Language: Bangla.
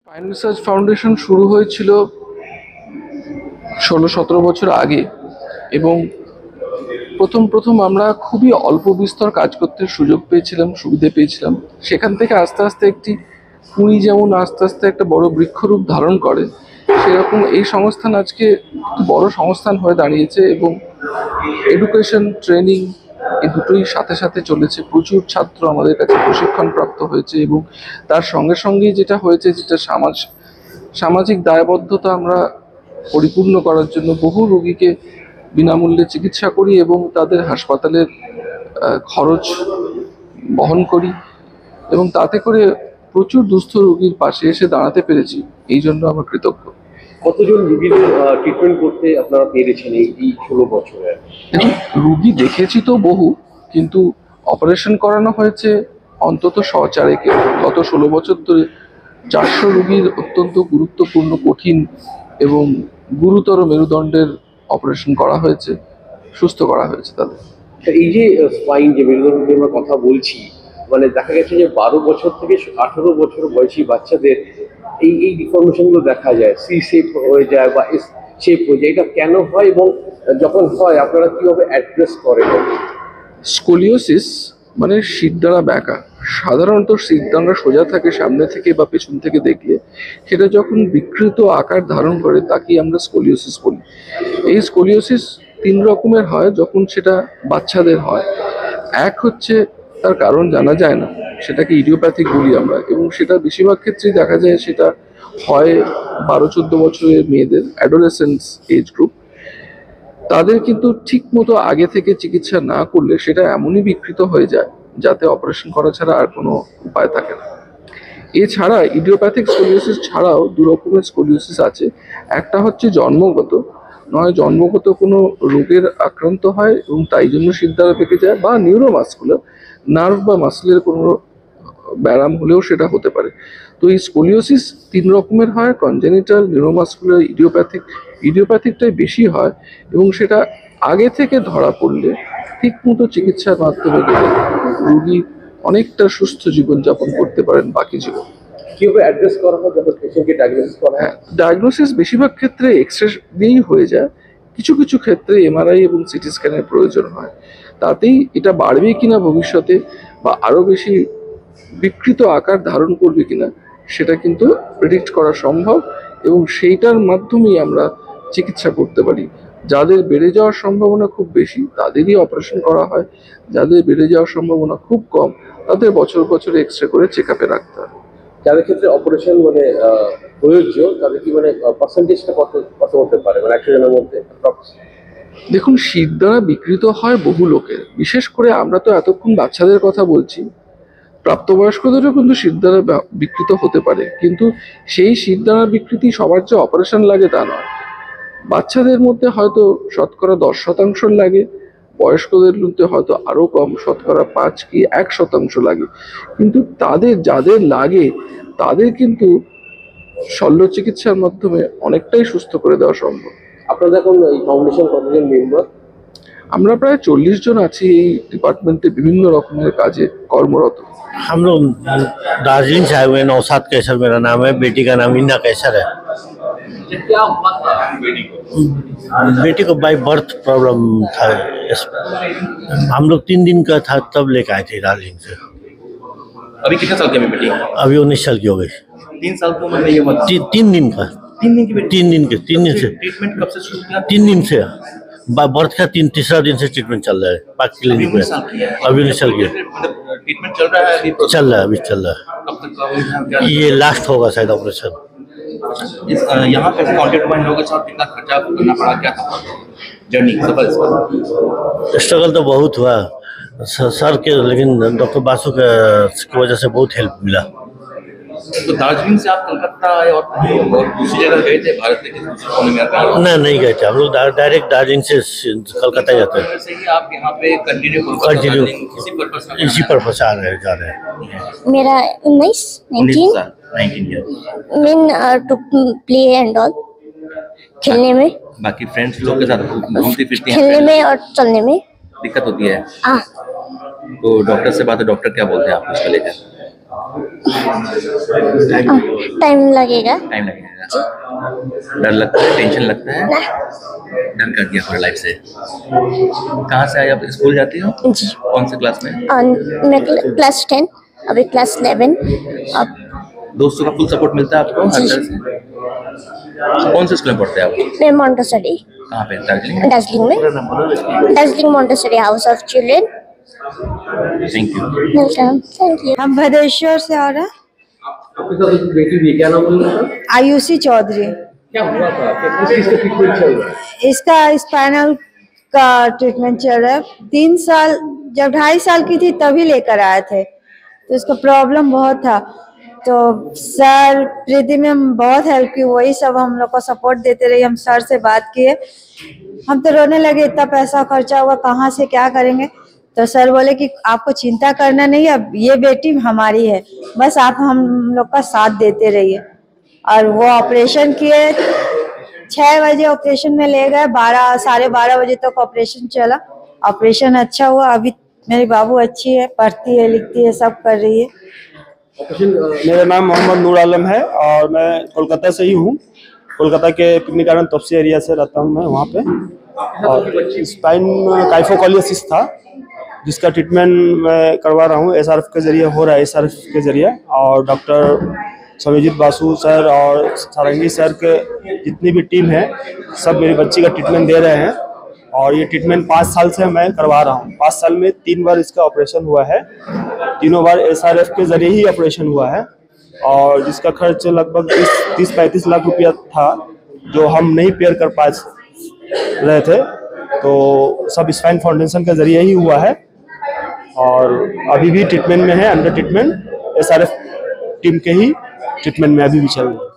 পাইন রিসার্চ ফাউন্ডেশন শুরু হয়েছিল ১৬-১৭ বছর আগে এবং প্রথম আমরা খুবই অল্প বিস্তর কাজ করতে সুযোগ পেয়েছিলাম, সুবিধে পেয়েছিলাম। সেখান থেকে আস্তে আস্তে একটি কুঁড়ি যেমন আস্তে আস্তে একটা বড় বৃক্ষরূপ ধারণ করে, সেরকম এই সংস্থান আজকে একটি বড় সংস্থান হয়ে দাঁড়িয়েছে এবং এডুকেশন, ট্রেনিং এই দুটোই সাথে সাথে চলেছে। প্রচুর ছাত্র আমাদের কাছে প্রশিক্ষণ প্রাপ্ত হয়েছে এবং তার সঙ্গে সঙ্গেই যেটা হয়েছে, যেটা সামাজিক দায়বদ্ধতা আমরা পরিপূর্ণ করার জন্য বহু রোগীকে বিনামূল্যে চিকিৎসা করি এবং তাদের হাসপাতালের খরচ বহন করি এবং তাতে করে প্রচুর দুস্থ রোগীর পাশে এসে দাঁড়াতে পেরেছি। এই জন্য আমরা কৃতজ্ঞ। কতজন রোগীদের ট্রিটমেন্ট করতে আপনারা পেরেছেন এই 16 বছরে? রুগী দেখেছি তো বহু, কিন্তু অপারেশন করানো হয়েছে অন্তত 100-4 গত 16 বছর ধরে 400 রুগীর অত্যন্ত গুরুত্বপূর্ণ, কঠিন এবং গুরুতর মেরুদণ্ডের অপারেশন করা হয়েছে, সুস্থ করা হয়েছে তাদের। এই যে স্পাইন, যে মেরুদণ্ডের আমরা কথা বলছি, মানে দেখা গেছে যে 12 বছর থেকে 18 বছর বয়সী বাচ্চাদের এই ডিফর্মেশনগুলো দেখা যায়, সি শেপ হয়ে যায় বা এস শেপ হয়ে যায়। এটা কেন হয় এবং যখন হয় আপনারা কিভাবে অ্যাড্রেস করেন? স্কোলিওসিস মানে শিরদাঁড়া ব্যাকা। সাধারণত শিরদাঁড়া সোজা থাকে সামনে থেকে বা পেছন থেকে দেখলে, সেটা যখন বিকৃত আকার ধারণ করে তাকেই আমরা স্কোলিওসিস বলি। এই স্কোলিওসিস 3 রকমের হয় যখন সেটা বাচ্চাদের হয়। এক হচ্ছে তার কারণ জানা যায় না, সেটাকে ইডিওপ্যাথিক বলি আমরা, এবং সেটা বেশিরভাগ ক্ষেত্রেই দেখা যায় সেটা হয় 12-14 বছরের মেয়েদের, অ্যাডোলেসেন্স এজ গ্রুপ। তাদের কিন্তু ঠিক মতো আগে থেকে চিকিৎসা না করলে সেটা এমনই বিকৃত হয়ে যায় যাতে অপারেশন করা ছাড়া আর কোনো উপায় থাকে না। এছাড়া ইডিওপ্যাথিক স্কোলিওসিস ছাড়াও 2 রকমের স্কোলিওসিস আছে। একটা হচ্ছে জন্মগত, নয় জন্মগত কোনো রোগের আক্রান্ত হয় এবং তাই জন্য শিরদাঁড়া পেকে যায়, বা নিউরোমাসকুলার, নার্ভ বা মাসলের কোনো ব্যায়াম হলেও সেটা হতে পারে। তো এই স্কোলিওসিস 3 রকমের হয়: কনজেনিটাল, নিউরোমাসকুলার, ইডিওপ্যাথিক। ইডিওপ্যাথিকটাই বেশি হয় এবং সেটা আগে থেকে ধরা পড়লে ঠিক মতো চিকিৎসার মাধ্যমে গেলে রোগী অনেকটা সুস্থ জীবনযাপন করতে পারেন বাকি জীবন। কিভাবে অ্যাড্রেস করা হয় যখন পেশেন্টকে ডায়াগনোসিস করা হয়? ডায়াগনোসিস বেশিরভাগ ক্ষেত্রে এক্সরে দিয়েই হয়ে যায়। কিছু কিছু ক্ষেত্রে এমআরআই এবং সিটি স্ক্যানের প্রয়োজন হয়। তাতেই এটা বাড়বে কিনা ভবিষ্যতে বা আরও বেশি বিকৃত আকার ধারণ করবে কিনা সেটা কিন্তু প্রেডিক্ট করা সম্ভব এবং সেইটার মাধ্যমেই আমরা চিকিৎসা করতে পারি। যাদের বেড়ে যাওয়ার সম্ভাবনা খুব বেশি তাদেরই অপারেশন করা হয়, যাদের বেড়ে যাওয়ার সম্ভাবনা খুব কম তাদের বছর বছর এক্সরে করে চেক আপে রাখতে হয়। যাদের ক্ষেত্রে অপারেশন মানে প্রয়োজ্য, তাদের কি মানে পার্সেন্টেজটা কত হতে পারে, মানে 100 জনের মধ্যে? দেখুন, শিরদাঁড়া বিকৃত হয় বহু লোকের, বিশেষ করে আমরা তো এতক্ষণ বাচ্চাদের কথা বলছি, প্রাপ্তবয়স্কদেরও কিন্তু শিরদাঁড়া বিকৃত হতে পারে, কিন্তু সেই শিরদাঁড়া বিকৃতি সবার যে অপারেশন লাগে তা নয়। বাচ্চাদের মধ্যে হয়তো শতকরা 10% লাগে, বয়স্কদের মধ্যে হয়তো আরো কম, শতকরা 5 কি 1% লাগে। কিন্তু যাদের লাগে তাদের কিন্তু শল্য চিকিৎসার মাধ্যমে অনেকটাই সুস্থ করে দেওয়া সম্ভব। আপনাদের এখন এই ফাউন্ডেশন কতজন মেম্বার? আমরা প্রায় 40 জন আছি এই ডিপার্টমেন্টে বিভিন্ন রকমের কাজে কর্মরত। हम लोग दार्जिलिंग से आए हुए हैं। नौशाद कैसर मेरा नाम है, बेटी का नाम इन्ना कैसर है। क्या हुआ था बेटी को बाई बर्थ प्रॉब्लम था। हम लोग 3 दिन का था तब लेके आए थे दार्जिलिंग से। अभी कितने साल की है बेटी? अभी 19 साल की हो गई। 3 साल की उम्र में ये हुआ था? 3 दिन का। 3 दिन की बेटी? 3 दिन से। ट्रीटमेंट कब से शुरू किया? 3 दिन से बर्थ का तीसरा दिन से ट्रीटमेंट चल रहा है पाक क्लिनिक में। अभी 19 साल की है। ट्रीटमेंट चल रहा है अभी? चल रहा है, अभी चल रहा है। कब तक का ये लास्ट होगा शायद ऑपरेशन। यहाँ पे कॉन्टेक्ट पॉइंट लोगों के साथ कितना खर्चा करना पड़ा, क्या था जर्नी सफर इसका? स्ट्रगल तो बहुत हुआ सर के, लेकिन डॉक्टर बासु की वजह से बहुत हेल्प मिला। तो दार्जिलिंग से आप कलकत्ता आए और दूसरी जगह गए थे भारत के दूसरे कोने में? नहीं गए थे हम लोग, डायरेक्ट दार्जिलिंग से कलकत्ता जाते हैं। से ही आप यहाँ पे कंटिन्यू इसी पर्पस से जा रहे हैं। मेरा 19 year. Mean to play and all, खेलने में, बाकी फ्रेंड्स लोग के साथ घूमती फिरती हैं? खेलने में और चलने में दिक्कत होती है। हाँ। तो डॉक्टर से बात है, डॉक्टर क्या बोलते हैं आप उसको लेकर? टाइम लगेगा। टाइम लगेगा। डर लगता है, टेंशन लगता है? डर कर दिया पूरा लाइफ से। कहाँ से आए आप? स्कूल जाती हो? जी। कौन से क्लास में? मैं क्लास 10, अभी क्लास 11। अब दोस्तों का फुल सपोर्ट मिलता है आपको हर जी। तरह से? कौन से स्कूल में पढ़ते हैं आप? मैं मोंटेसरी, कहाँ पे? दार्जिलिंग में? दार्जिलिंग में, Darjeeling Montessori house of children. Thank you. Welcome, thank you. हम भदेश्वर से आ रहे हैं। आपके साथ एक बेटी भी है, क्या नाम है उनका? आयुषी चौधरी। क्या हुआ था? किस चीज का ट्रीटमेंट चल रहा है? इसका स्पाइनल का ट्रीटमेंट चल रहा है। 3 साल, जब 2.5 साल की थी तभी लेकर आए थे, तो इसका प्रॉब्लम बहुत था। तो सर प्रीति में बहुत हेल्प की, वही सब हम लोग को सपोर्ट देते रही। हम सर से बात किए, हम तो रोने लगे, इतना पैसा खर्चा हुआ, कहाँ से क्या करेंगे। तो सर बोले कि आपको चिंता करना नहीं, अब ये बेटी हमारी है, बस आप हम लोग का साथ देते रहिए। और वो ऑपरेशन किए, 6 बजे ऑपरेशन में ले गए, 12 साढ़े 12 बजे तक ऑपरेशन चला। ऑपरेशन अच्छा हुआ। अभी मेरी बाबू अच्छी है, पढ़ती है, लिखती है, सब कर रही है। मेरा नाम मोहम्मद नूर आलम है और मैं कोलकाता से ही हूँ। कोलकाता के पिकनिक गार्डन तपसी एरिया से रहता हूँ मैं वहाँ पे। और स्पाइन काइफोकोलियोसिस था, जिसका ट्रीटमेंट मैं करवा रहा हूँ, एसआरएफ के जरिए हो रहा है, एसआरएफ के जरिए। और डॉक्टर समीजित बासु सर और सारंगी सर के जितनी भी टीम है, सब मेरी बच्ची का ट्रीटमेंट दे रहे हैं। और ये ट्रीटमेंट 5 साल से मैं करवा रहा हूँ। 5 साल में 3 बार इसका ऑपरेशन हुआ है, तीनों बार एसआरएफ के जरिए ही ऑपरेशन हुआ है। और जिसका खर्च लगभग 30-35 लाख रुपया था, जो हम नहीं पेयर कर पा रहे थे, तो सब स्पाइन फाउंडेशन के जरिए ही हुआ है। और अभी भी ट्रीटमेंट में है, अंडर ट्रीटमेंट, एसआरएफ टीम के ही ट्रीटमेंट में अभी भी चल रहा है।